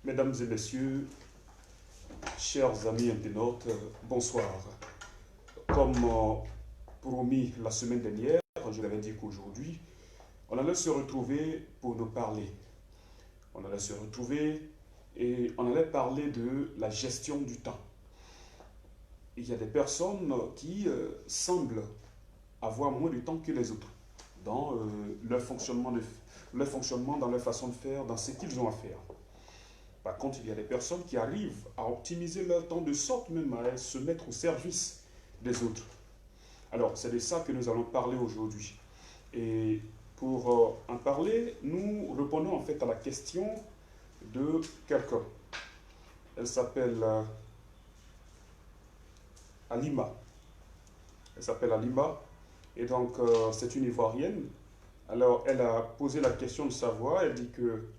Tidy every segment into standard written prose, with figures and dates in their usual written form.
Mesdames et messieurs, chers amis internautes, bonsoir. Comme promis la semaine dernière, je l'avais dit qu'aujourd'hui, on allait se retrouver pour nous parler. On allait se retrouver et on allait parler de la gestion du temps. Il y a des personnes qui semblent avoir moins de temps que les autres dans leur fonctionnement, dans leur façon de faire, dans ce qu'ils ont à faire. Par contre, il y a des personnes qui arrivent à optimiser leur temps de sorte même à se mettre au service des autres. Alors, c'est de ça que nous allons parler aujourd'hui. Et pour en parler, nous répondons en fait à la question de quelqu'un. Elle s'appelle Alima. Elle s'appelle Alima. Et donc, c'est une Ivoirienne. Alors, elle a posé la question de savoir. Elle dit que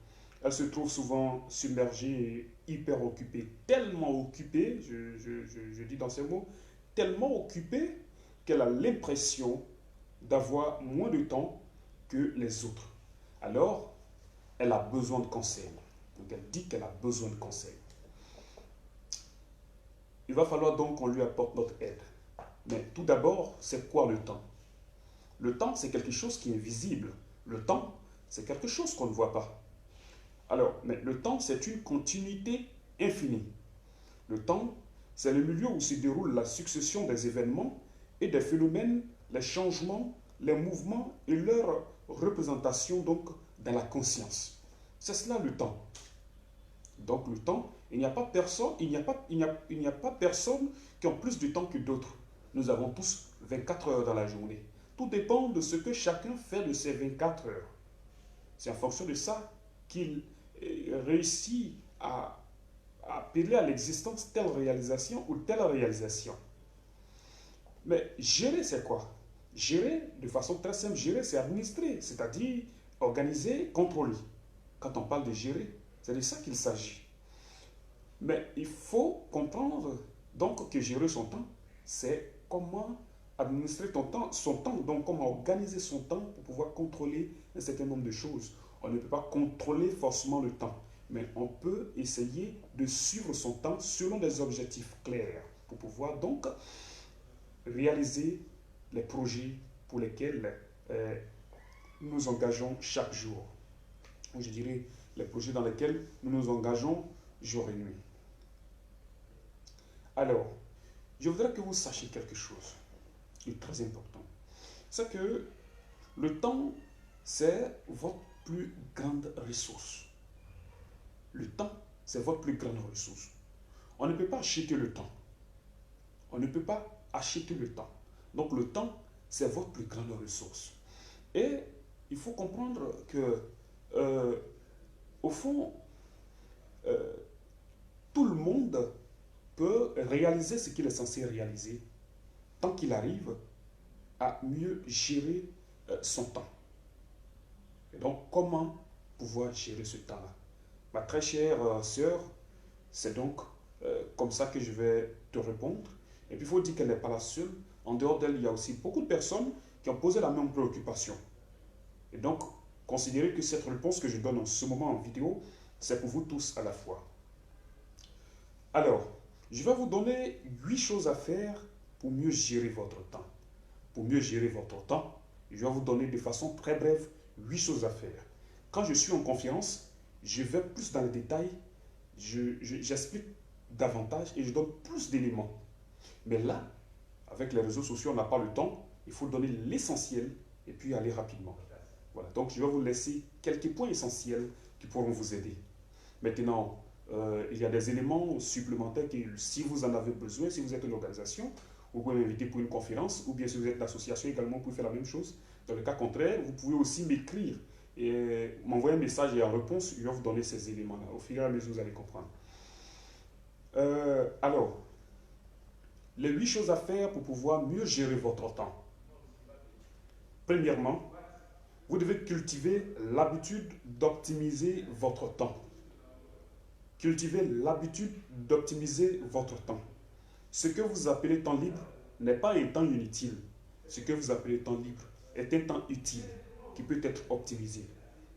elle se trouve souvent submergée et hyper occupée, tellement occupée, je dis dans ces mots, tellement occupée qu'elle a l'impression d'avoir moins de temps que les autres. Alors, elle a besoin de conseils. Donc, elle dit qu'elle a besoin de conseils. Il va falloir donc qu'on lui apporte notre aide. Mais tout d'abord, c'est quoi le temps? Le temps, c'est quelque chose qui est visible. Le temps, c'est quelque chose qu'on ne voit pas. Alors, mais le temps, c'est une continuité infinie. Le temps, c'est le milieu où se déroule la succession des événements et des phénomènes, les changements, les mouvements et leur représentation donc dans la conscience. C'est cela le temps. Donc le temps, il n'y a pas personne, il n'y a pas personne qui a plus de temps que d'autres. Nous avons tous 24 heures dans la journée. Tout dépend de ce que chacun fait de ces 24 heures. C'est en fonction de ça qu'il réussit à appeler à l'existence telle réalisation ou telle réalisation. Mais gérer, c'est quoi? Gérer, de façon très simple, gérer, c'est administrer, c'est-à-dire organiser, contrôler. Quand on parle de gérer, c'est de ça qu'il s'agit. Mais il faut comprendre donc que gérer son temps, c'est comment administrer son temps, donc comment organiser son temps pour pouvoir contrôler un certain nombre de choses. On ne peut pas contrôler forcément le temps, mais on peut essayer de suivre son temps selon des objectifs clairs pour pouvoir donc réaliser les projets pour lesquels nous nous engageons chaque jour. Ou je dirais les projets dans lesquels nous nous engageons jour et nuit. Alors, je voudrais que vous sachiez quelque chose de très important. C'est que le temps, c'est votre plus grande ressource. Le temps, c'est votre plus grande ressource. On ne peut pas acheter le temps. On ne peut pas acheter le temps. Donc le temps, c'est votre plus grande ressource. Et il faut comprendre que, au fond, euh, tout le monde peut réaliser ce qu'il est censé réaliser tant qu'il arrive à mieux gérer son temps. Et donc, comment pouvoir gérer ce temps-là? Ma très chère sœur, c'est donc comme ça que je vais te répondre. Et puis, il faut dire qu'elle n'est pas la seule. En dehors d'elle, il y a aussi beaucoup de personnes qui ont posé la même préoccupation. Et donc, considérez que cette réponse que je donne en ce moment en vidéo, c'est pour vous tous à la fois. Alors, je vais vous donner 8 choses à faire pour mieux gérer votre temps. Pour mieux gérer votre temps, je vais vous donner de façon très brève 8 choses à faire. Quand je suis en conférence, je vais plus dans les détails, j'explique davantage et je donne plus d'éléments. Mais là, avec les réseaux sociaux, on n'a pas le temps, il faut donner l'essentiel et puis aller rapidement. Voilà, donc je vais vous laisser quelques points essentiels qui pourront vous aider. Maintenant, il y a des éléments supplémentaires que si vous en avez besoin, si vous êtes une organisation, vous pouvez m'inviter pour une conférence, ou bien si vous êtes l'association également, vous pouvez faire la même chose. Dans le cas contraire, vous pouvez aussi m'écrire et m'envoyer un message et en réponse, je vais vous donner ces éléments-là. Au fur et à mesure, vous allez comprendre. Alors, les 8 choses à faire pour pouvoir mieux gérer votre temps. Premièrement, vous devez cultiver l'habitude d'optimiser votre temps. Cultivez l'habitude d'optimiser votre temps. Ce que vous appelez temps libre n'est pas un temps inutile. Ce que vous appelez temps libre est un temps utile qui peut être optimisé.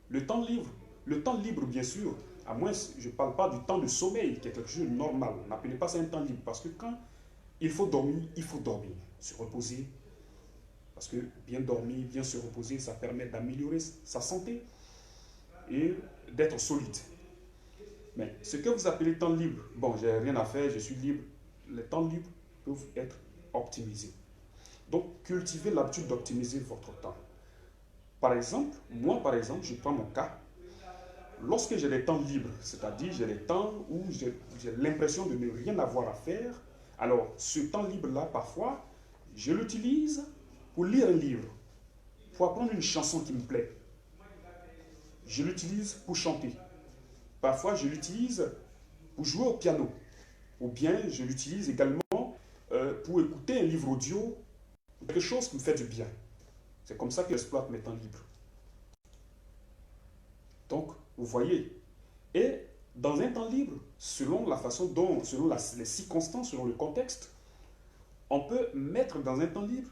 Le temps libre bien sûr, À moins, je ne parle pas du temps de sommeil, qui est quelque chose de normal. N'appelez pas ça un temps libre. Parce que quand il faut dormir, se reposer. Parce que bien dormir, bien se reposer, ça permet d'améliorer sa santé et d'être solide. Mais ce que vous appelez temps libre, bon, j'ai rien à faire, je suis libre. Les temps libres peuvent être optimisés. Donc, cultivez l'habitude d'optimiser votre temps. Par exemple, moi, par exemple, je prends mon cas. Lorsque j'ai des temps libres, c'est-à-dire j'ai des temps où j'ai l'impression de ne rien avoir à faire, alors ce temps libre-là, parfois, je l'utilise pour lire un livre, pour apprendre une chanson qui me plaît. Je l'utilise pour chanter. Parfois, je l'utilise pour jouer au piano. Ou bien, je l'utilise également pour écouter un livre audio, quelque chose qui me fait du bien. C'est comme ça que j'exploite mes temps libres. Donc, vous voyez. Et dans un temps libre, selon la façon dont, selon les circonstances, selon le contexte, on peut mettre dans un temps libre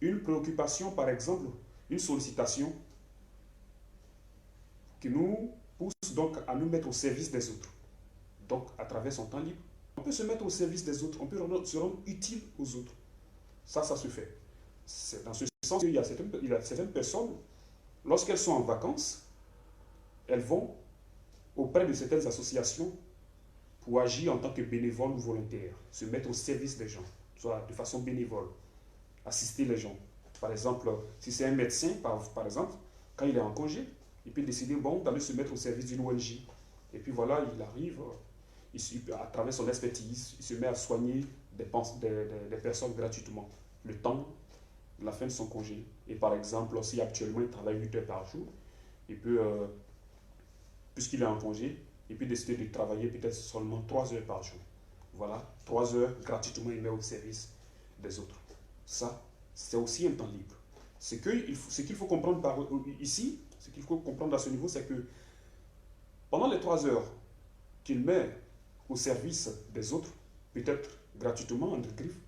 une préoccupation, par exemple, une sollicitation qui nous pousse donc à nous mettre au service des autres. Donc, à travers son temps libre, on peut se mettre au service des autres, on peut se rendre utile aux autres. Ça se fait. C'est dans ce sens qu'il y a certaines personnes, lorsqu'elles sont en vacances, elles vont auprès de certaines associations pour agir en tant que bénévole ou volontaire, se mettre au service des gens, soit de façon bénévole, assister les gens. Par exemple, si c'est un médecin, par exemple, quand il est en congé, il peut décider bon, d'aller se mettre au service d'une ONG. Et puis voilà, il arrive, à travers son expertise, il se met à soigner des personnes gratuitement, le temps de la fin de son congé. Et par exemple, si actuellement il travaille 8 heures par jour, il peut, puisqu'il est en congé, il peut décider de travailler peut-être seulement 3 heures par jour. Voilà, 3 heures gratuitement, il met au service des autres. Ça, c'est aussi un temps libre. Ce qu'il faut comprendre ici, ce qu'il faut comprendre à ce niveau, c'est que pendant les 3 heures qu'il met au service des autres, peut-être gratuitement, entre griffes,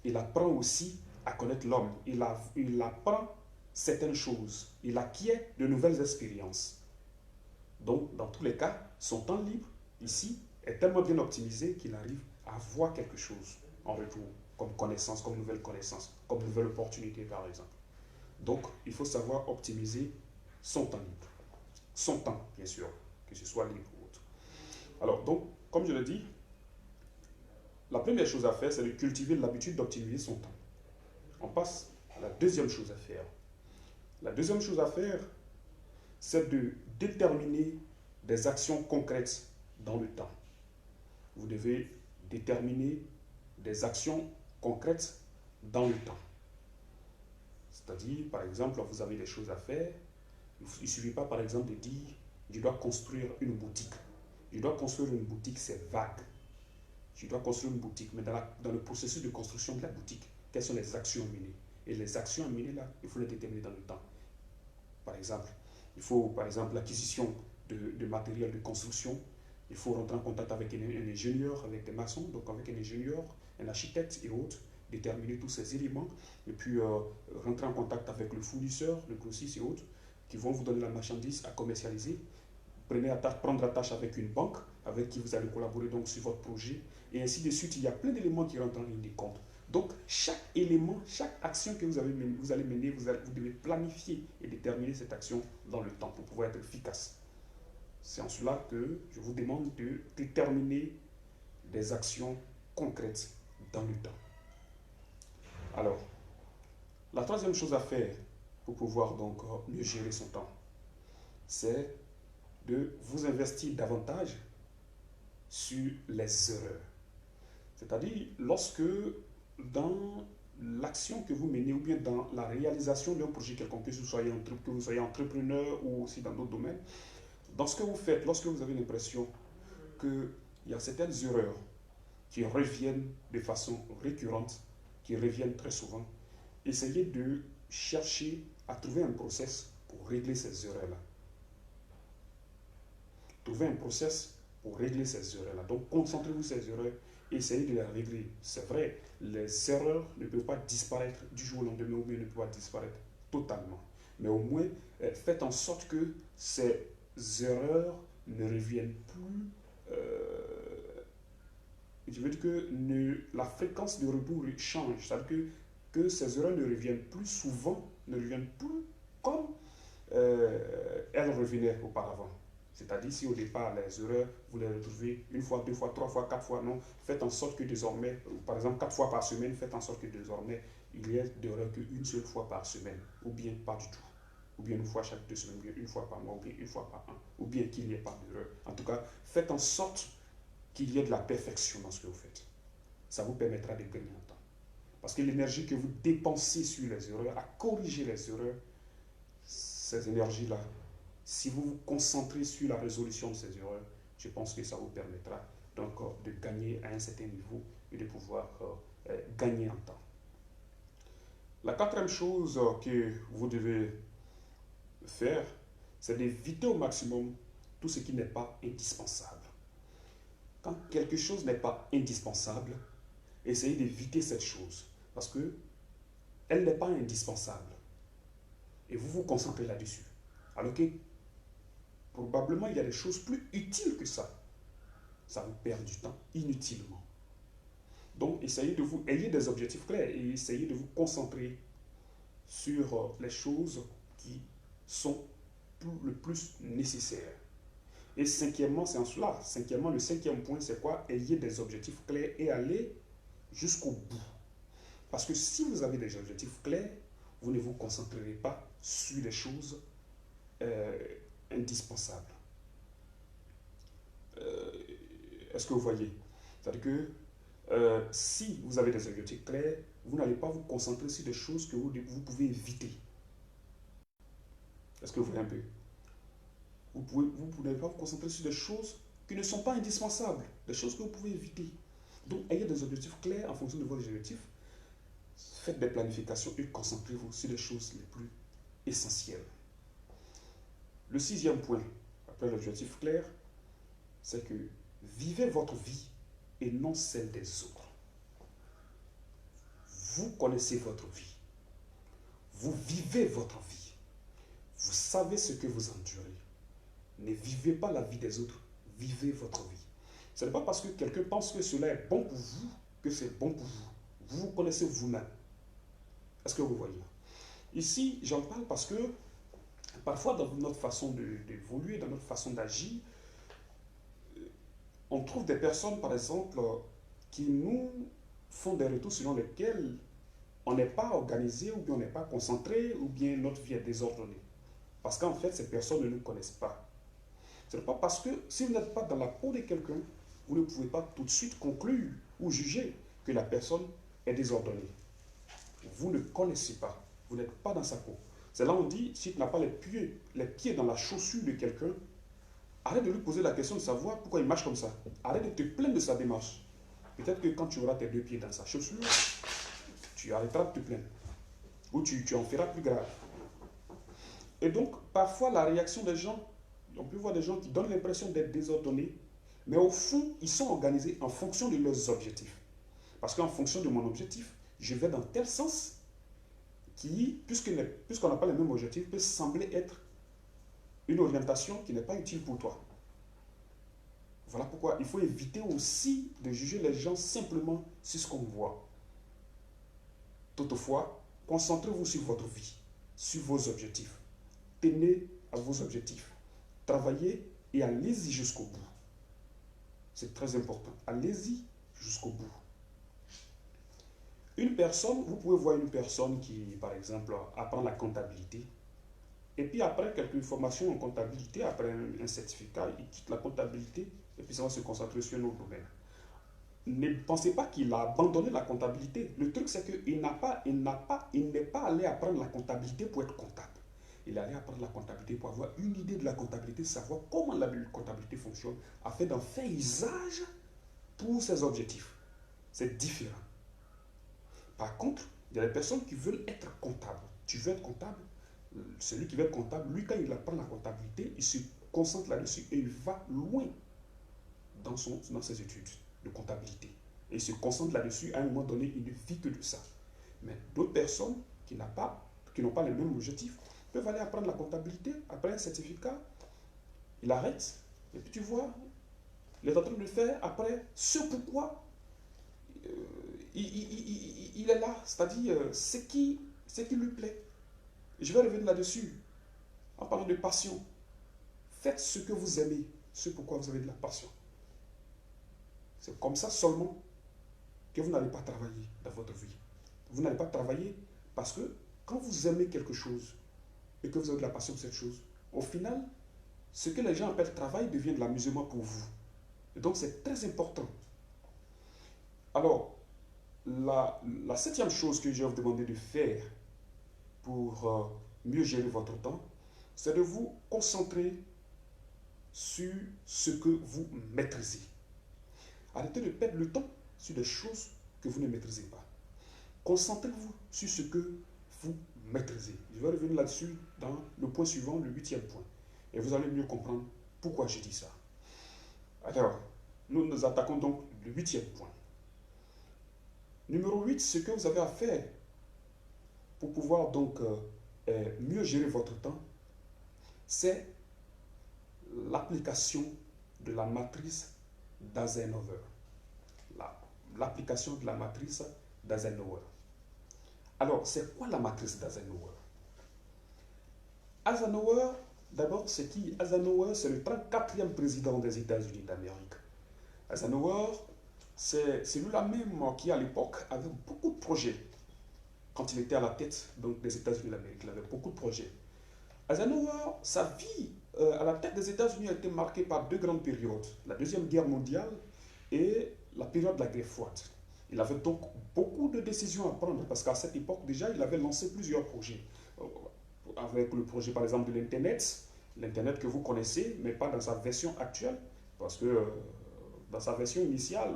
il apprend aussi à connaître l'homme. Il apprend certaines choses. Il acquiert de nouvelles expériences. Donc, dans tous les cas, son temps libre, ici, est tellement bien optimisé qu'il arrive à voir quelque chose en retour, comme connaissance, comme nouvelle connaissance, comme nouvelle opportunité, par exemple. Donc, il faut savoir optimiser son temps libre. Son temps, bien sûr, que ce soit libre ou autre. Alors, donc, comme je l'ai dit, la première chose à faire, c'est de cultiver l'habitude d'optimiser son temps. On passe à la deuxième chose à faire. La deuxième chose à faire, c'est de déterminer des actions concrètes dans le temps. Vous devez déterminer des actions concrètes dans le temps. C'est-à-dire, par exemple, vous avez des choses à faire. Il ne suffit pas, par exemple, de dire je dois construire une boutique. Je dois construire une boutique, c'est vague. Je dois construire une boutique, mais dans le processus de construction de la boutique, quelles sont les actions à mener? Et les actions à mener, là, il faut les déterminer dans le temps. Par exemple, il faut, par exemple, l'acquisition de matériel de construction. Il faut rentrer en contact avec un ingénieur, avec des maçons, donc avec un ingénieur, un architecte et autres, déterminer tous ces éléments, et puis rentrer en contact avec le fournisseur, le grossiste et autres, qui vont vous donner la marchandise à commercialiser. Prendre attache avec une banque, avec qui vous allez collaborer donc sur votre projet, et ainsi de suite. Il y a plein d'éléments qui rentrent en ligne de compte. Donc, chaque élément, chaque action que vous allez mener, vous devez planifier et déterminer cette action dans le temps pour pouvoir être efficace. C'est en cela que je vous demande de déterminer des actions concrètes dans le temps. Alors, la troisième chose à faire pour pouvoir donc mieux gérer son temps, c'est de vous investir davantage sur les erreurs. C'est-à-dire, lorsque dans l'action que vous menez ou bien dans la réalisation d'un projet quelconque, que vous soyez entrepreneur ou aussi dans d'autres domaines, dans ce que vous faites, lorsque vous avez l'impression qu'il y a certaines erreurs qui reviennent de façon récurrente, qui reviennent très souvent, essayez de chercher à trouver un process pour régler ces erreurs-là. Trouver un process pour régler ces erreurs-là. Donc, concentrez-vous sur ces erreurs et essayez de les régler. C'est vrai, les erreurs ne peuvent pas disparaître du jour au lendemain ou bien ne peuvent pas disparaître totalement. Mais au moins, faites en sorte que ces erreurs ne reviennent plus, je veux dire que la fréquence de retour change, c'est-à-dire que ces erreurs ne reviennent plus souvent, ne reviennent plus comme elles revenaient auparavant. C'est-à-dire si au départ les erreurs, vous les retrouvez une fois, deux fois, trois fois, quatre fois, non, faites en sorte que désormais, par exemple quatre fois par semaine, faites en sorte que désormais il y ait d'erreurs qu'une seule fois par semaine, ou bien pas du tout, ou bien une fois chaque 2 semaines, ou bien une fois par mois, ou bien une fois par an, ou bien qu'il n'y ait pas d'erreur. En tout cas, faites en sorte qu'il y ait de la perfection dans ce que vous faites. Ça vous permettra de gagner en temps. Parce que l'énergie que vous dépensez sur les erreurs, à corriger les erreurs, ces énergies-là, si vous vous concentrez sur la résolution de ces erreurs, je pense que ça vous permettra donc de gagner à un certain niveau et de pouvoir gagner en temps. La quatrième chose que vous devez faire, c'est d'éviter au maximum tout ce qui n'est pas indispensable. Quand quelque chose n'est pas indispensable, essayez d'éviter cette chose parce que elle n'est pas indispensable et vous vous concentrez là-dessus. Alors que probablement il y a des choses plus utiles que ça. Ça vous perd du temps inutilement. Donc ayez des objectifs clairs et essayez de vous concentrer sur les choses qui sont le plus nécessaires. Et cinquièmement, c'est en cela. Cinquièmement, le cinquième point, c'est quoi? Ayez des objectifs clairs et allez jusqu'au bout. Parce que si vous avez des objectifs clairs, vous ne vous concentrerez pas sur les choses indispensables. Est-ce que vous voyez? C'est-à-dire que si vous avez des objectifs clairs, vous n'allez pas vous concentrer sur des choses que vous pouvez éviter. Est-ce que vous voyez un peu? Vous ne pouvez pas vous concentrer sur des choses qui ne sont pas indispensables, des choses que vous pouvez éviter. Donc, ayez des objectifs clairs en fonction de vos objectifs. Faites des planifications et concentrez-vous sur les choses les plus essentielles. Le sixième point, après l'objectif clair, c'est que vivez votre vie et non celle des autres. Vous connaissez votre vie. Vous vivez votre vie. Vous savez ce que vous endurez. Ne vivez pas la vie des autres, vivez votre vie. Ce n'est pas parce que quelqu'un pense que cela est bon pour vous que c'est bon pour vous. Vous vous connaissez vous-même. Est-ce que vous voyez? Ici, j'en parle parce que parfois dans notre façon d'évoluer, dans notre façon d'agir, on trouve des personnes, par exemple, qui nous font des retours selon lesquels on n'est pas organisé, ou bien on n'est pas concentré, ou bien notre vie est désordonnée. Parce qu'en fait, ces personnes ne nous connaissent pas. Ce n'est pas parce que si vous n'êtes pas dans la peau de quelqu'un, vous ne pouvez pas tout de suite conclure ou juger que la personne est désordonnée. Vous ne connaissez pas, vous n'êtes pas dans sa peau. C'est là où on dit, si tu n'as pas les pieds dans la chaussure de quelqu'un, arrête de lui poser la question de savoir pourquoi il marche comme ça. Arrête de te plaindre de sa démarche. Peut-être que quand tu auras tes 2 pieds dans sa chaussure, tu arrêteras de te plaindre. Ou tu en feras plus grave. Et donc, parfois, la réaction des gens, on peut voir des gens qui donnent l'impression d'être désordonnés, mais au fond, ils sont organisés en fonction de leurs objectifs. Parce qu'en fonction de mon objectif, je vais dans tel sens qui, puisqu'on n'a pas les mêmes objectifs, peut sembler être une orientation qui n'est pas utile pour toi. Voilà pourquoi il faut éviter aussi de juger les gens simplement sur ce qu'on voit. Toutefois, concentrez-vous sur votre vie, sur vos objectifs. Tenez à vos objectifs. Travaillez et allez-y jusqu'au bout. C'est très important. Allez-y jusqu'au bout. Une personne, vous pouvez voir une personne qui, par exemple, apprend la comptabilité. Et puis après quelques formations en comptabilité, après un certificat, il quitte la comptabilité et puis ça va se concentrer sur un autre domaine. Ne pensez pas qu'il a abandonné la comptabilité. Le truc, c'est qu'il n'est pas allé apprendre la comptabilité pour être comptable. Il allait apprendre la comptabilité pour avoir une idée de la comptabilité, savoir comment la comptabilité fonctionne, afin d'en faire usage pour ses objectifs. C'est différent. Par contre, il y a des personnes qui veulent être comptables. Tu veux être comptable? Celui qui veut être comptable, lui, quand il apprend la comptabilité, il se concentre là-dessus et il va loin dans ses études de comptabilité. Et il se concentre là-dessus, à un moment donné, il ne vit que de ça. Mais d'autres personnes qui n'ont pas les mêmes objectifs peuvent aller apprendre la comptabilité, après un certificat, il arrête, Et puis tu vois, il est en train de faire après ce pourquoi euh, il est là, c'est-à-dire ce qui lui plaît. Et je vais revenir là-dessus en parlant de passion. Faites ce que vous aimez, ce pourquoi vous avez de la passion. C'est comme ça seulement que vous n'allez pas travailler dans votre vie. Vous n'allez pas travailler parce que quand vous aimez quelque chose et que vous avez de la passion pour cette chose, au final, ce que les gens appellent travail devient de l'amusement pour vous. Et donc c'est très important. Alors, la septième chose que je vais vous demander de faire pour mieux gérer votre temps, c'est de vous concentrer sur ce que vous maîtrisez. Arrêtez de perdre le temps sur des choses que vous ne maîtrisez pas. Concentrez-vous sur ce que vous maîtrisez. Je vais revenir là-dessus dans le point suivant, le huitième point. Et vous allez mieux comprendre pourquoi je dis ça. Alors, nous nous attaquons donc le huitième point. Numéro 8, ce que vous avez à faire pour pouvoir donc mieux gérer votre temps, c'est l'application de la matrice d'Eisenhower. L'application de la matrice d'Eisenhower. Alors, c'est quoi la matrice d'Eisenhower? Eisenhower, d'abord, c'est qui? Eisenhower, c'est le 34e président des États-Unis d'Amérique. Eisenhower, c'est celui-là même qui, à l'époque, avait beaucoup de projets. Quand il était à la tête donc, des États-Unis d'Amérique, il avait beaucoup de projets. Eisenhower, sa vie à la tête des États-Unis a été marquée par deux grandes périodes. La Deuxième Guerre mondiale et la période de la guerre froide. Il avait donc beaucoup de décisions à prendre parce qu'à cette époque déjà, il avait lancé plusieurs projets. Avec le projet par exemple de l'Internet, l'Internet que vous connaissez, mais pas dans sa version actuelle, parce que dans sa version initiale,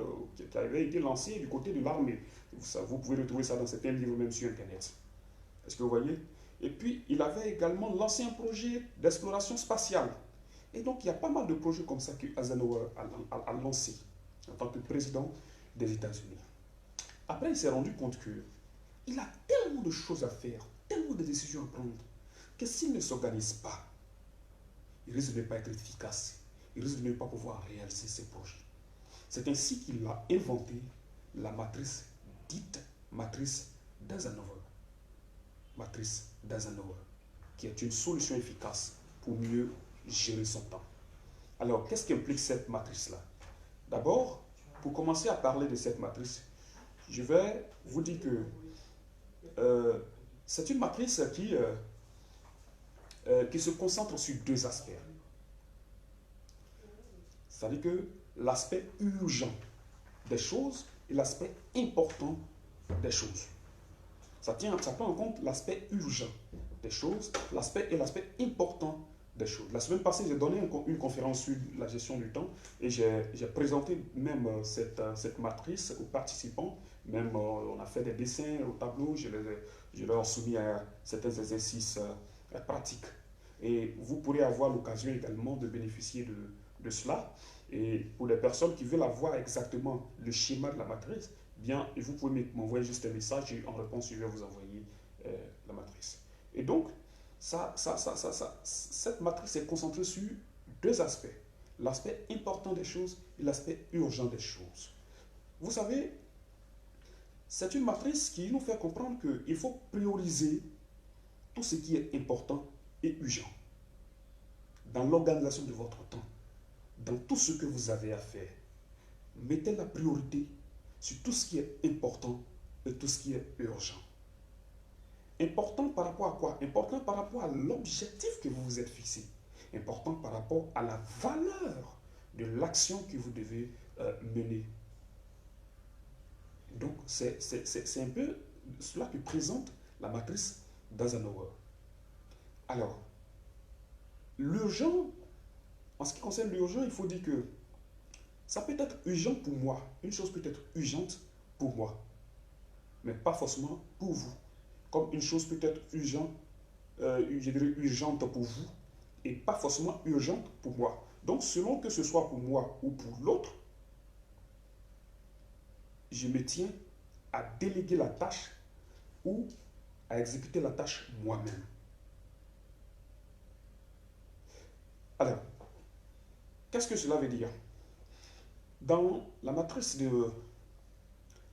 qui avait été lancée du côté de l'armée. Vous pouvez retrouver ça dans certains livres même sur Internet. Est-ce que vous voyez? Et puis, il avait également lancé un projet d'exploration spatiale. Et donc, il y a pas mal de projets comme ça que Eisenhower a lancé en tant que président des États-Unis. Après, il s'est rendu compte qu'il a tellement de choses à faire, tellement de décisions à prendre, que s'il ne s'organise pas, il risque de ne pas être efficace. Il risque de ne pas pouvoir réaliser ses projets. C'est ainsi qu'il a inventé la matrice dite matrice d'Eisenhower. Matrice d'Eisenhower, qui est une solution efficace pour mieux gérer son temps. Alors, qu'est-ce qu'implique cette matrice-là? D'abord, pour commencer à parler de cette matrice, je vais vous dire que c'est une matrice qui se concentre sur deux aspects. C'est-à-dire que l'aspect urgent des choses et l'aspect important des choses. Ça prend en compte l'aspect urgent des choses, l'aspect important des choses. La semaine passée, j'ai donné une conférence sur la gestion du temps et j'ai présenté même cette matrice aux participants. Même on a fait des dessins au tableau, je leur ai soumis à certains exercices pratiques. Et vous pourrez avoir l'occasion également de bénéficier de cela. Et pour les personnes qui veulent avoir exactement le schéma de la matrice, bien, vous pouvez m'envoyer juste un message et en réponse, je vais vous envoyer la matrice. Et donc, cette matrice est concentrée sur deux aspects. L'aspect important des choses et l'aspect urgent des choses. Vous savez, c'est une matrice qui nous fait comprendre qu'il faut prioriser tout ce qui est important et urgent dans l'organisation de votre temps, dans tout ce que vous avez à faire. Mettez la priorité sur tout ce qui est important et tout ce qui est urgent. Important par rapport à quoi? Important par rapport à l'objectif que vous vous êtes fixé. Important par rapport à la valeur de l'action que vous devez mener. Donc, c'est un peu cela que présente la matrice d'Eisenhower. Alors, l'urgent, en ce qui concerne l'urgent, il faut dire que ça peut être urgent pour moi. Une chose peut être urgente pour moi, mais pas forcément pour vous. Comme une chose peut être urgente, je dirais urgente pour vous, et pas forcément urgente pour moi. Donc, selon que ce soit pour moi ou pour l'autre, je me tiens à déléguer la tâche ou à exécuter la tâche moi-même. Alors, Qu'est-ce que cela veut dire? Dans la matrice de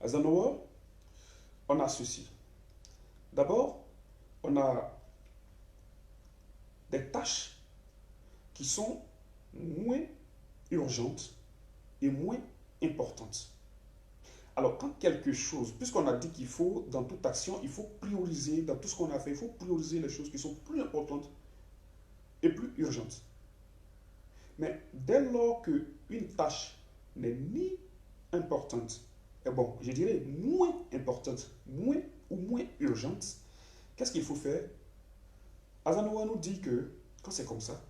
Eisenhower, on a ceci. D'abord, on a des tâches qui sont moins urgentes et moins importantes. Alors, quand quelque chose, puisqu'on a dit qu'il faut, dans toute action, il faut prioriser, dans tout ce qu'on a fait, il faut prioriser les choses qui sont plus importantes et plus urgentes. Mais dès lors qu'une tâche n'est ni importante, et bon, je dirais moins importante, moins urgente, qu'est-ce qu'il faut faire? Eisenhower nous dit que, quand c'est comme ça,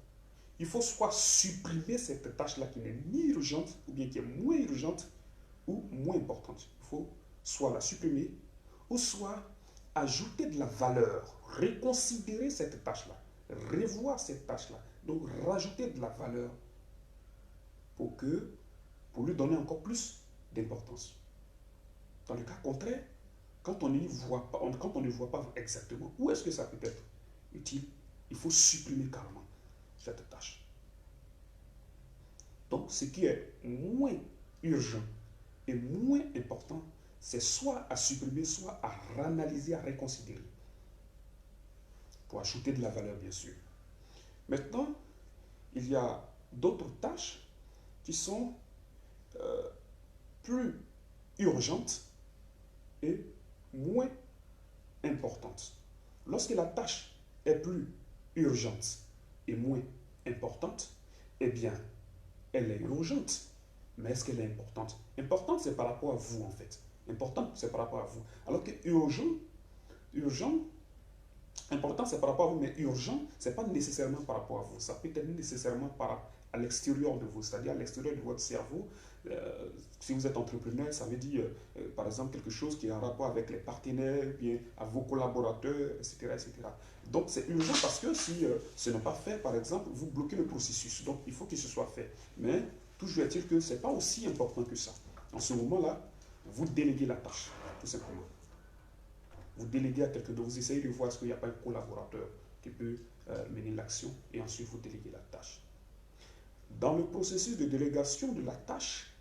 il faut soit supprimer cette tâche-là qui n'est ni urgente, ou bien qui est moins urgente, ou moins importante. Il faut soit la supprimer, ou soit ajouter de la valeur, reconsidérer cette tâche-là, revoir cette tâche-là, donc rajouter de la valeur pour lui donner encore plus d'importance. Dans le cas contraire, quand on ne voit pas exactement où est-ce que ça peut être utile, il faut supprimer carrément cette tâche. Donc, ce qui est moins urgent et moins important, c'est soit à supprimer, soit à réanalyser, à reconsidérer. Pour ajouter de la valeur, bien sûr. Maintenant, il y a d'autres tâches qui sont plus urgentes et moins importantes. Lorsque la tâche est plus urgente et moins importante, eh bien, elle est urgente. Mais est-ce qu'elle est importante? Importante, c'est par rapport à vous, en fait. Importante, c'est par rapport à vous. Alors que urgent, important, c'est par rapport à vous, mais urgent, ce n'est pas nécessairement par rapport à vous. Ça peut être nécessairement à l'extérieur de vous, c'est-à-dire à l'extérieur de votre cerveau. Si vous êtes entrepreneur, ça veut dire, par exemple, quelque chose qui est en rapport avec les partenaires, bien à vos collaborateurs, etc. etc. Donc, c'est urgent parce que si ce n'est pas fait, par exemple, vous bloquez le processus. Donc, il faut que ce soit fait. Mais, toujours est-il que ce n'est pas aussi important que ça. En ce moment-là, vous déléguez la tâche, tout simplement. Vous déléguez à quelqu'un d'autre, vous essayez de voir est-ce qu'il n'y a pas un collaborateur qui peut mener l'action et ensuite vous déléguez la tâche. Dans le processus de délégation de la tâche,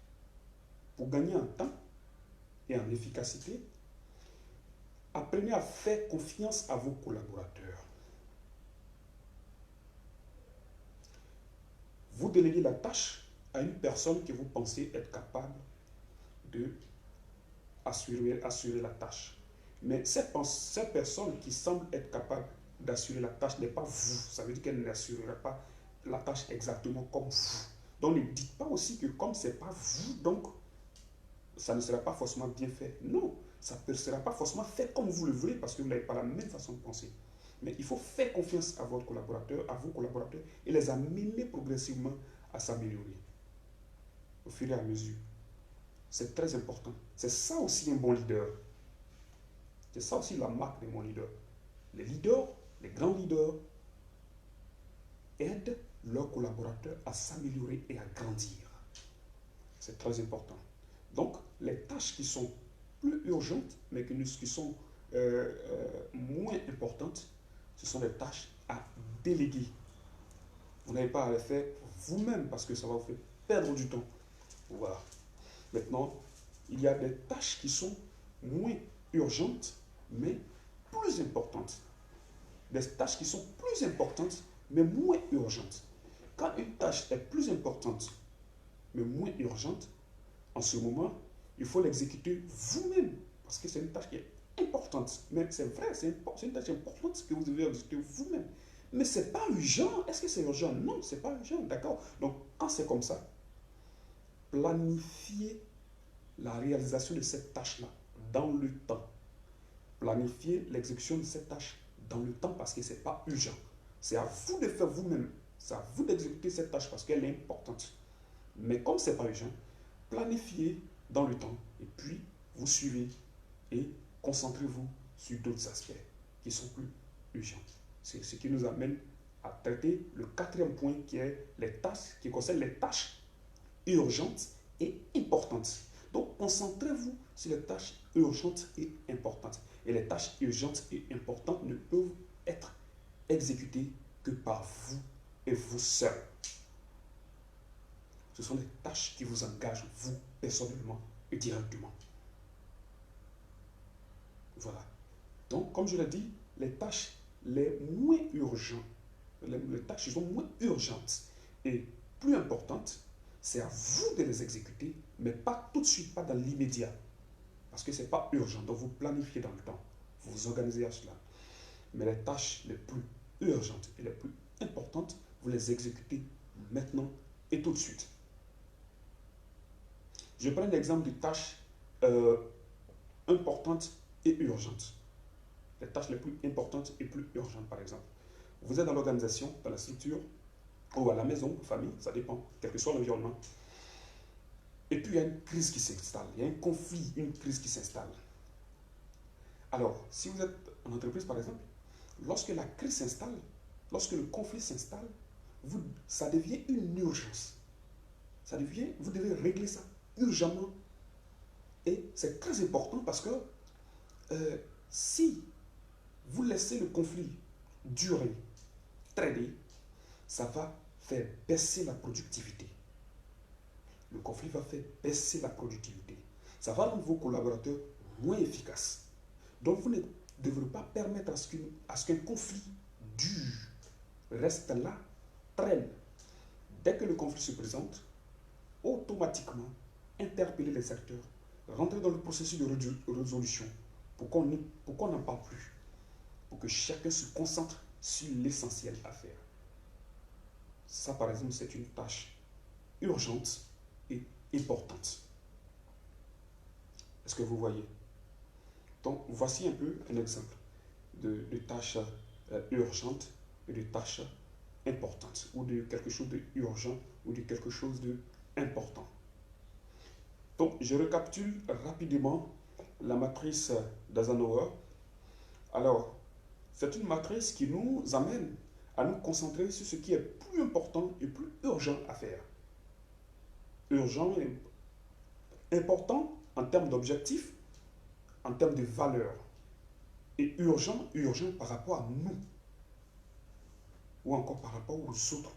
pour gagner en temps et en efficacité, apprenez à faire confiance à vos collaborateurs. Vous déléguez la tâche à une personne que vous pensez être capable de assurer la tâche. Mais cette personne qui semble être capable d'assurer la tâche n'est pas vous. Ça veut dire qu'elle n'assurera pas la tâche exactement comme vous. Donc ne dites pas aussi que comme ce n'est pas vous, donc ça ne sera pas forcément bien fait. Non, ça ne sera pas forcément fait comme vous le voulez parce que vous n'avez pas la même façon de penser. Mais il faut faire confiance à votre collaborateur, à vos collaborateurs et les amener progressivement à s'améliorer au fur et à mesure. C'est très important. C'est ça aussi un bon leader. C'est ça aussi la marque de mon leader. Les leaders, les grands leaders, aident leurs collaborateurs à s'améliorer et à grandir. C'est très important. Donc, les tâches qui sont plus urgentes, mais qui sont moins importantes, ce sont des tâches à déléguer. Vous n'avez pas à les faire vous-même parce que ça va vous faire perdre du temps. Voilà. Maintenant, il y a des tâches qui sont moins urgentes, mais plus importantes. Des tâches qui sont plus importantes, mais moins urgentes. Quand une tâche est plus importante, mais moins urgente, en ce moment, il faut l'exécuter vous-même, parce que c'est une tâche qui est importante. Mais c'est vrai, c'est une tâche importante que vous devez exécuter vous-même. Mais ce n'est pas urgent. Est-ce que c'est urgent? Non, ce n'est pas urgent, d'accord? Donc, quand c'est comme ça, planifiez la réalisation de cette tâche-là dans le temps. Planifiez l'exécution de cette tâche dans le temps parce que ce n'est pas urgent. C'est à vous de faire vous-même. C'est à vous d'exécuter cette tâche parce qu'elle est importante. Mais comme ce n'est pas urgent, planifiez dans le temps et puis vous suivez et concentrez-vous sur d'autres aspects qui sont plus urgents. C'est ce qui nous amène à traiter le quatrième point qui est les tâches, qui concerne les tâches urgentes et importantes. Donc, concentrez-vous sur les tâches urgentes et importantes. Et les tâches urgentes et importantes ne peuvent être exécutées que par vous et vous seul. Ce sont des tâches qui vous engagent, vous, personnellement et directement. Voilà. Donc, comme je l'ai dit, les tâches les moins urgentes, les tâches qui sont moins urgentes et plus importantes, c'est à vous de les exécuter, mais pas tout de suite, pas dans l'immédiat. Parce que ce n'est pas urgent. Donc, vous planifiez dans le temps. Vous vous organisez à cela. Mais les tâches les plus urgentes et les plus importantes, vous les exécutez maintenant et tout de suite. Je prends l'exemple des tâches importantes et urgentes. Les tâches les plus importantes et plus urgentes, par exemple. Vous êtes dans l'organisation, dans la structure, ou à la maison, famille, ça dépend, quel que soit l'environnement. Et puis il y a une crise qui s'installe, il y a un conflit, une crise qui s'installe. Alors, si vous êtes en entreprise, par exemple, lorsque la crise s'installe, lorsque le conflit s'installe, ça devient une urgence. Ça devient, vous devez régler ça urgemment. Et c'est très important parce que si vous laissez le conflit durer, traîner, ça va faire baisser la productivité. Le conflit va faire baisser la productivité. Ça va rendre vos collaborateurs moins efficaces. Donc vous ne devrez pas permettre à ce qu'un conflit dure, reste là, traîne. Dès que le conflit se présente, automatiquement interpeller les acteurs, rentrer dans le processus de résolution pour qu'on n'en parle plus, pour que chacun se concentre sur l'essentiel à faire. Ça, par exemple, c'est une tâche urgente et importante. Est-ce que vous voyez? Donc, voici un peu un exemple de tâches urgentes et de tâches importantes, ou de quelque chose d'urgent ou de quelque chose d'important. Donc, je récapitule rapidement la matrice d'Eisenhower. Alors, c'est une matrice qui nous amène à nous concentrer sur ce qui est plus important et plus urgent à faire. Urgent et important en termes d'objectifs, en termes de valeurs. Et urgent par rapport à nous. Ou encore par rapport aux autres.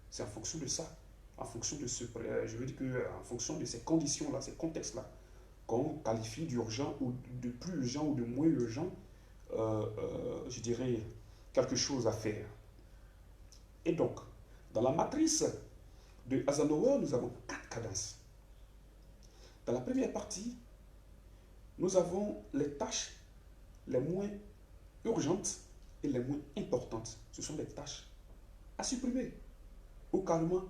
C'est en fonction de ça. En fonction de je veux dire qu'en fonction de ces conditions-là, ces contextes-là, qu'on qualifie d'urgent ou de plus urgent ou de moins urgent, je dirais, quelque chose à faire. Et donc, dans la matrice de Eisenhower, nous avons 4 cadences. Dans la première partie, nous avons les tâches les moins urgentes et les moins importantes. Ce sont des tâches à supprimer ou carrément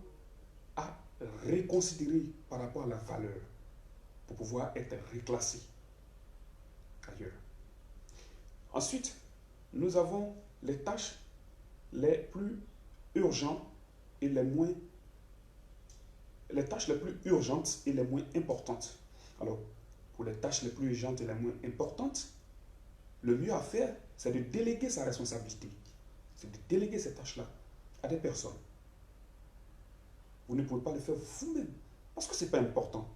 à reconsidérer par rapport à la valeur pour pouvoir être reclassé ailleurs. Ensuite, nous avons les tâches les plus urgentes et les tâches les plus urgentes et les moins importantes. Alors, pour les tâches les plus urgentes et les moins importantes, le mieux à faire, c'est de déléguer sa responsabilité. C'est de déléguer ces tâches-là à des personnes. Vous ne pouvez pas le faire vous-même parce que ce n'est pas important.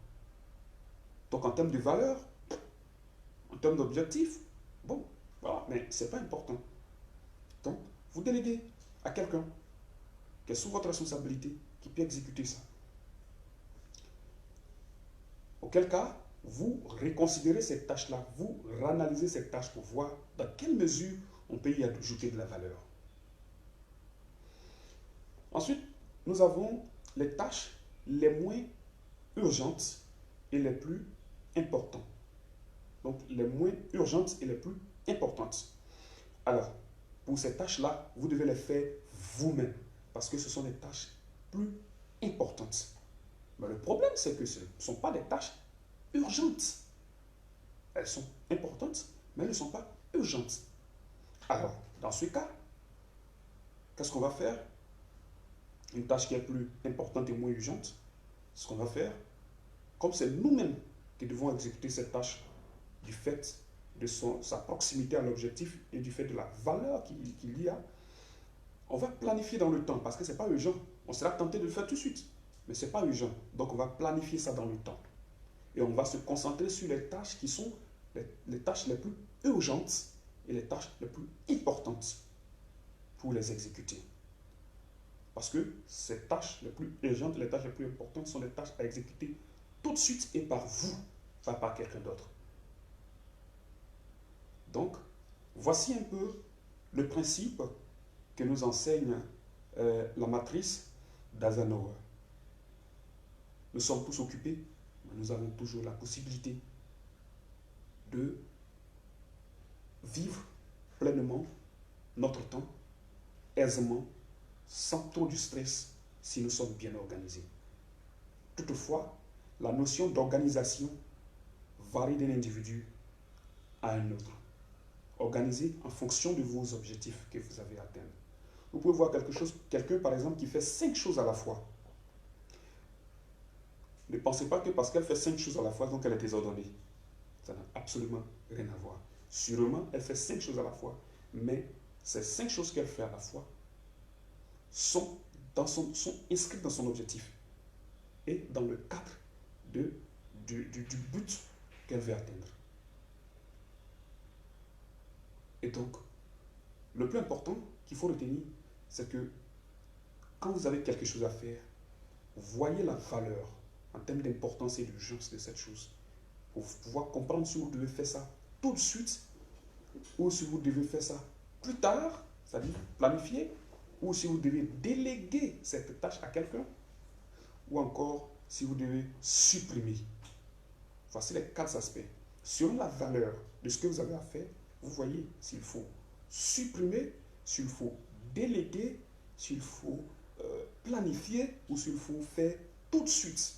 Donc, en termes de valeur, en termes d'objectifs, bon, voilà, mais ce n'est pas important. Donc, vous déléguez à quelqu'un qui est sous votre responsabilité, qui peut exécuter ça. Auquel cas, vous reconsidérez ces tâches-là, vous réanalysez ces tâches pour voir dans quelle mesure on peut y ajouter de la valeur. Ensuite, nous avons les tâches les moins urgentes et les plus importantes. Donc, les moins urgentes et les plus importantes. Alors, pour ces tâches-là, vous devez les faire vous-même parce que ce sont des tâches plus importantes. Mais le problème, c'est que ce ne sont pas des tâches urgentes. Elles sont importantes, mais elles ne sont pas urgentes. Alors, dans ce cas, qu'est-ce qu'on va faire? Une tâche qui est plus importante et moins urgente, ce qu'on va faire, comme c'est nous-mêmes qui devons exécuter cette tâche du fait de sa proximité à l'objectif et du fait de la valeur qu'il y a, on va planifier dans le temps parce que ce n'est pas urgent. On sera tenté de le faire tout de suite, mais ce n'est pas urgent. Donc, on va planifier ça dans le temps. Et on va se concentrer sur les tâches qui sont les tâches les plus urgentes et les tâches les plus importantes pour les exécuter. Parce que ces tâches les plus urgentes, les tâches les plus importantes sont les tâches à exécuter tout de suite et par vous, pas par quelqu'un d'autre. Donc, voici un peu le principe que nous enseigne la matrice d'Eisenhower. Nous sommes tous occupés, mais nous avons toujours la possibilité de vivre pleinement notre temps, aisément, sans trop de stress, si nous sommes bien organisés. Toutefois, la notion d'organisation varie d'un individu à un autre. Organisé en fonction de vos objectifs que vous avez atteints. Vous pouvez voir quelqu'un par exemple qui fait 5 choses à la fois. Ne pensez pas que parce qu'elle fait 5 choses à la fois, donc elle est désordonnée. Ça n'a absolument rien à voir. Sûrement, elle fait 5 choses à la fois, mais ces 5 choses qu'elle fait à la fois sont inscrites dans son objectif et dans le cadre du but qu'elle veut atteindre. Et donc, le plus important qu'il faut retenir, c'est que quand vous avez quelque chose à faire, voyez la valeur en termes d'importance et d'urgence de cette chose pour pouvoir comprendre si vous devez faire ça tout de suite ou si vous devez faire ça plus tard, c'est-à-dire planifier, ou si vous devez déléguer cette tâche à quelqu'un, ou encore si vous devez supprimer. Voici les 4 aspects. Selon la valeur de ce que vous avez à faire, vous voyez s'il faut supprimer, s'il faut déléguer, s'il faut planifier ou s'il faut faire tout de suite.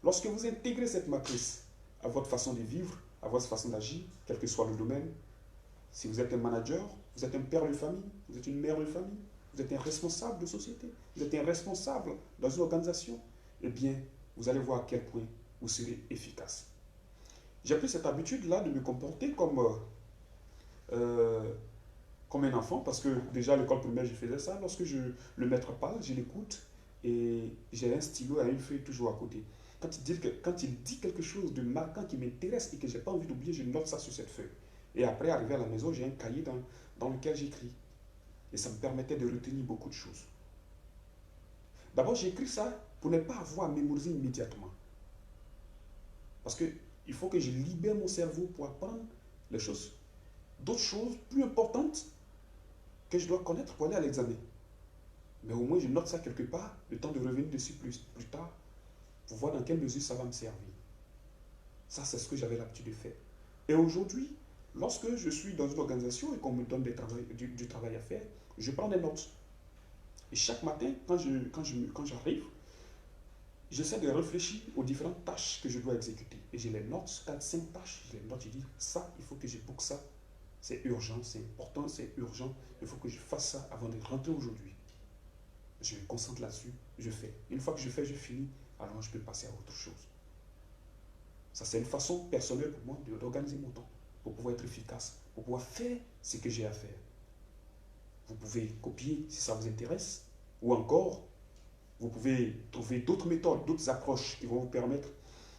Lorsque vous intégrez cette matrice à votre façon de vivre, à votre façon d'agir, quel que soit le domaine, si vous êtes un manager, vous êtes un père de famille, vous êtes une mère de famille, vous êtes un responsable de société, vous êtes un responsable dans une organisation, eh bien, vous allez voir à quel point vous serez efficace. J'ai pris cette habitude-là de me comporter comme un enfant, parce que déjà à l'école primaire, je faisais ça. Lorsque le maître parle, je l'écoute et j'ai un stylo et une feuille toujours à côté. Quand il dit quelque chose de marquant qui m'intéresse et que je n'ai pas envie d'oublier, je note ça sur cette feuille. Et après, arrivé à la maison, j'ai un cahier dans lequel j'écris. Et ça me permettait de retenir beaucoup de choses. D'abord, j'écris ça pour ne pas avoir à mémoriser immédiatement. Parce qu'il faut que je libère mon cerveau pour apprendre les choses, d'autres choses plus importantes que je dois connaître pour aller à l'examen. Mais au moins, je note ça quelque part, le temps de revenir dessus plus tard, pour voir dans quelle mesure ça va me servir. Ça, c'est ce que j'avais l'habitude de faire. Et aujourd'hui, lorsque je suis dans une organisation et qu'on me donne du travail à faire, je prends des notes. Et chaque matin, quand j'arrive, j'essaie de réfléchir aux différentes tâches que je dois exécuter. Et j'ai les notes, 4-5 tâches, je les note, je dis, ça, il faut que je boucle ça. C'est urgent, c'est important, c'est urgent. Il faut que je fasse ça avant de rentrer aujourd'hui. Je me concentre là-dessus, je fais. Une fois que je fais, je finis, alors je peux passer à autre chose. Ça, c'est une façon personnelle pour moi d'organiser mon temps, pour pouvoir être efficace, pour pouvoir faire ce que j'ai à faire. Vous pouvez copier si ça vous intéresse, ou encore, vous pouvez trouver d'autres méthodes, d'autres approches qui vont vous permettre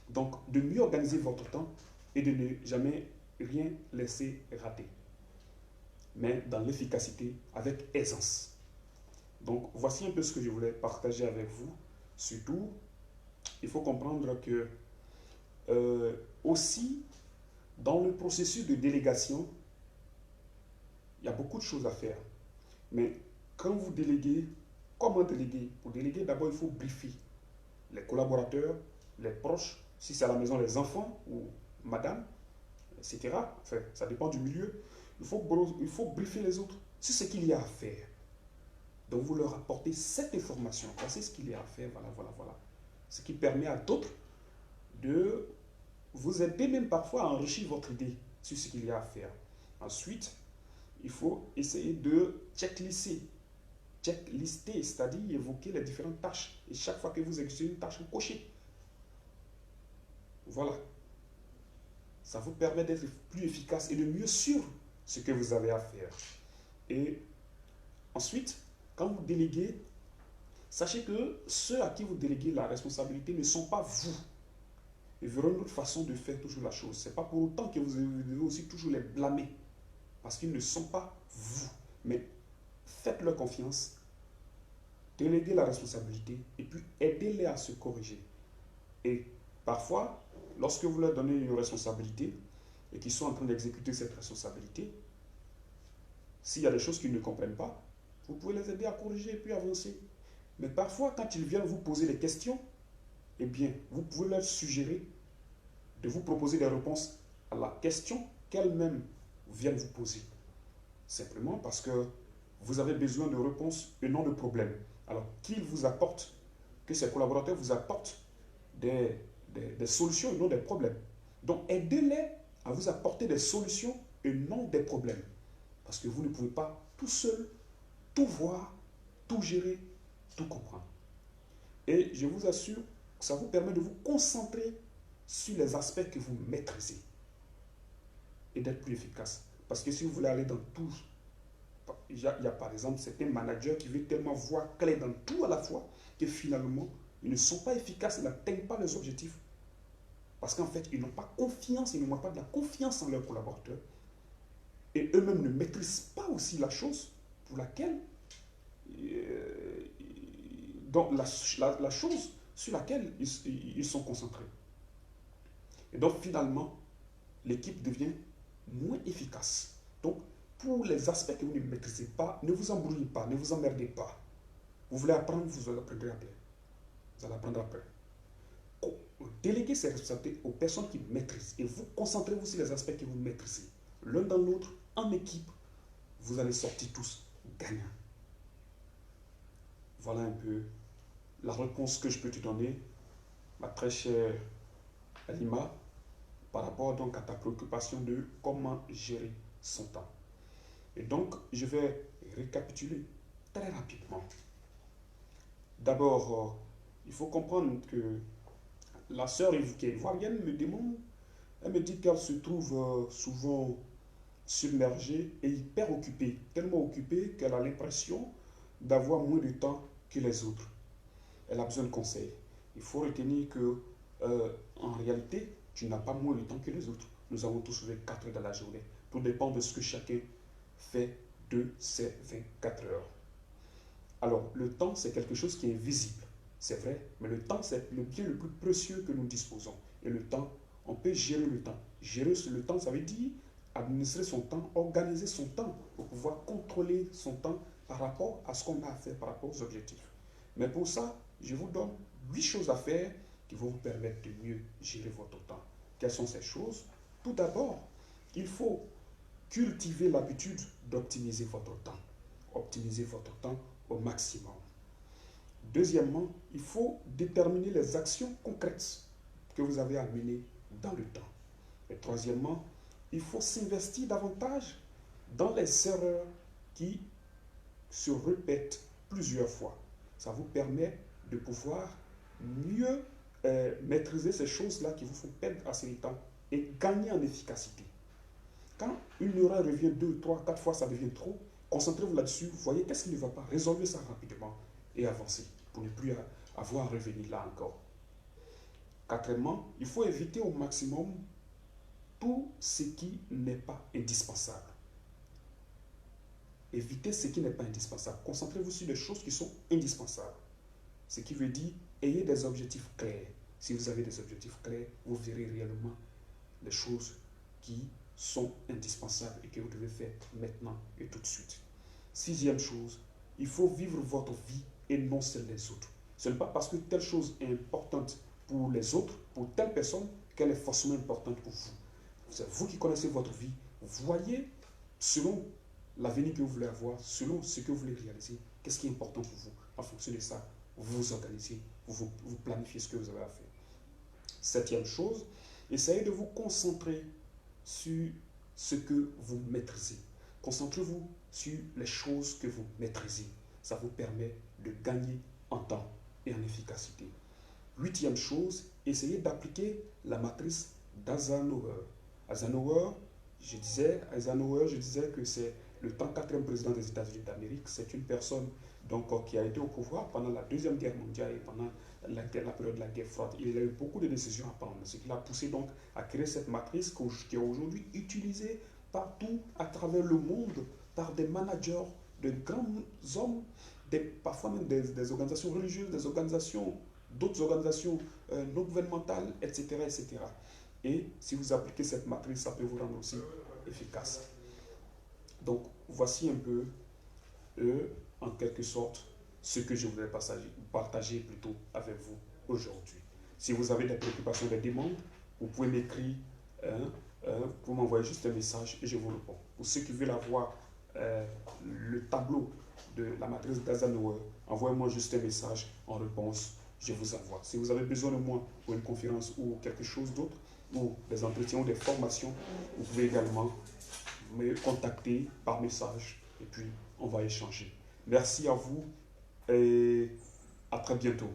donc de mieux organiser votre temps et de ne jamais rien laisser rater, mais dans l'efficacité avec aisance. Donc, voici un peu ce que je voulais partager avec vous. Surtout, il faut comprendre que aussi, dans le processus de délégation, il y a beaucoup de choses à faire. Mais quand vous déléguez, comment déléguer? Pour déléguer, d'abord, il faut briefer les collaborateurs, les proches, si c'est à la maison, les enfants ou madame, etc. Enfin, ça dépend du milieu. Il faut briefer les autres sur ce qu'il y a à faire. Donc, vous leur apportez cette information. Voici ce qu'il y a à faire, voilà. Ce qui permet à d'autres de vous aider même parfois à enrichir votre idée sur ce qu'il y a à faire. Ensuite, il faut essayer de checklister, c'est-à-dire évoquer les différentes tâches. Et chaque fois que vous exécutez une tâche, vous cochez. Voilà. Ça vous permet d'être plus efficace et de mieux suivre ce que vous avez à faire. Et ensuite, quand vous déléguez, sachez que ceux à qui vous déléguez la responsabilité ne sont pas vous. Ils verront une autre façon de faire toujours la chose. Ce n'est pas pour autant que vous devez aussi toujours les blâmer. Parce qu'ils ne sont pas vous. Mais faites-leur confiance déléguer la responsabilité et puis aider-les à se corriger. Et parfois, lorsque vous leur donnez une responsabilité et qu'ils sont en train d'exécuter cette responsabilité, s'il y a des choses qu'ils ne comprennent pas, vous pouvez les aider à corriger et puis avancer. Mais parfois, quand ils viennent vous poser des questions, eh bien, vous pouvez leur suggérer de vous proposer des réponses à la question qu'elles-mêmes viennent vous poser. Simplement parce que vous avez besoin de réponses et non de problèmes. Alors qu'ils vous apportent, que ces collaborateurs vous apportent des solutions et non des problèmes. Donc aidez-les à vous apporter des solutions et non des problèmes. Parce que vous ne pouvez pas tout seul tout voir, tout gérer, tout comprendre. Et je vous assure que ça vous permet de vous concentrer sur les aspects que vous maîtrisez et d'être plus efficace. Parce que si vous voulez aller dans tout, il y a par exemple certains managers qui veulent tellement voir clair dans tout à la fois que finalement, ils ne sont pas efficaces, ils n'atteignent pas leurs objectifs. Parce qu'en fait, ils n'ont pas confiance, ils n'ont pas de la confiance en leurs collaborateurs. Et eux-mêmes ne maîtrisent pas aussi la chose pour laquelle, donc la chose sur laquelle ils sont concentrés. Et donc finalement, l'équipe devient moins efficace. Donc, pour les aspects que vous ne maîtrisez pas, ne vous embrouillez pas, ne vous emmerdez pas. Vous voulez apprendre, vous allez apprendre après. Vous allez apprendre après. Déléguez ces responsabilités aux personnes qui maîtrisent et vous concentrez-vous sur les aspects que vous maîtrisez. L'un dans l'autre, en équipe, vous allez sortir tous gagnants. Voilà un peu la réponse que je peux te donner, ma très chère Alima, par rapport donc à ta préoccupation de comment gérer son temps. Et donc, je vais récapituler très rapidement. D'abord, il faut comprendre que la sœur qui est ivoirienne me demande, elle me dit qu'elle se trouve souvent submergée et hyper occupée, tellement occupée qu'elle a l'impression d'avoir moins de temps que les autres. Elle a besoin de conseils. Il faut retenir que, en réalité, tu n'as pas moins de temps que les autres. Nous avons tous 24 heures dans la journée. Tout dépend de ce que chacun fait de ces 24 heures. Alors, le temps, c'est quelque chose qui est visible, c'est vrai, mais le temps, c'est le bien le plus précieux que nous disposons. Et le temps, on peut gérer le temps. Gérer le temps, ça veut dire administrer son temps, organiser son temps pour pouvoir contrôler son temps par rapport à ce qu'on a à faire, par rapport aux objectifs. Mais pour ça, je vous donne 8 choses à faire qui vont vous permettre de mieux gérer votre temps. Quelles sont ces choses? Tout d'abord, il faut cultiver l'habitude d'optimiser votre temps. Optimiser votre temps au maximum. Deuxièmement, il faut déterminer les actions concrètes que vous avez à mener dans le temps. Et troisièmement, il faut s'investir davantage dans les erreurs qui se répètent plusieurs fois. Ça vous permet de pouvoir mieux maîtriser ces choses-là qui vous font perdre assez de temps et gagner en efficacité. Quand une erreur revient 2, 3, 4 fois, ça devient trop. Concentrez-vous là-dessus, voyez qu'est-ce qui ne va pas, résolvez ça rapidement et avancez pour ne plus avoir à revenir là encore. Quatrièmement, il faut éviter au maximum tout ce qui n'est pas indispensable. Évitez ce qui n'est pas indispensable. Concentrez-vous sur les choses qui sont indispensables. Ce qui veut dire, ayez des objectifs clairs. Si vous avez des objectifs clairs, vous verrez réellement les choses qui sont indispensables et que vous devez faire maintenant et tout de suite. Sixième chose, il faut vivre votre vie et non celle des autres. Ce n'est pas parce que telle chose est importante pour les autres, pour telle personne, qu'elle est forcément importante pour vous. C'est vous qui connaissez votre vie. Voyez, selon l'avenir que vous voulez avoir, selon ce que vous voulez réaliser, qu'est-ce qui est important pour vous. En fonction de ça, vous vous organisez, vous planifiez ce que vous avez à faire. Septième chose, essayez de vous concentrer sur ce que vous maîtrisez. Concentrez-vous sur les choses que vous maîtrisez. Ça vous permet de gagner en temps et en efficacité. Huitième chose, essayez d'appliquer la matrice d'Eisenhower. Je disais que c'est le 34e président des États-Unis d'Amérique. C'est une personne donc, qui a été au pouvoir pendant la Deuxième Guerre mondiale et pendant la période de la guerre froide. Il a eu beaucoup de décisions à prendre, ce qui l'a poussé donc à créer cette matrice qui est aujourd'hui utilisée partout à travers le monde par des managers, de grands hommes parfois même des organisations religieuses, des organisations, d'autres organisations non gouvernementales, etc., etc. Et si vous appliquez cette matrice, ça peut vous rendre aussi efficace. Donc, voici un peu, en quelque sorte, ce que je voudrais partager plutôt avec vous aujourd'hui. Si vous avez des préoccupations, des demandes, vous pouvez m'écrire, vous pouvez m'envoyer juste un message et je vous réponds. Pour ceux qui veulent avoir le tableau de la matrice d'Eisenhower, envoyez-moi juste un message en réponse, je vous envoie. Si vous avez besoin de moi pour une conférence ou quelque chose d'autre, ou des entretiens ou des formations, vous pouvez également me contacter par message et puis on va échanger. Merci à vous et à très bientôt.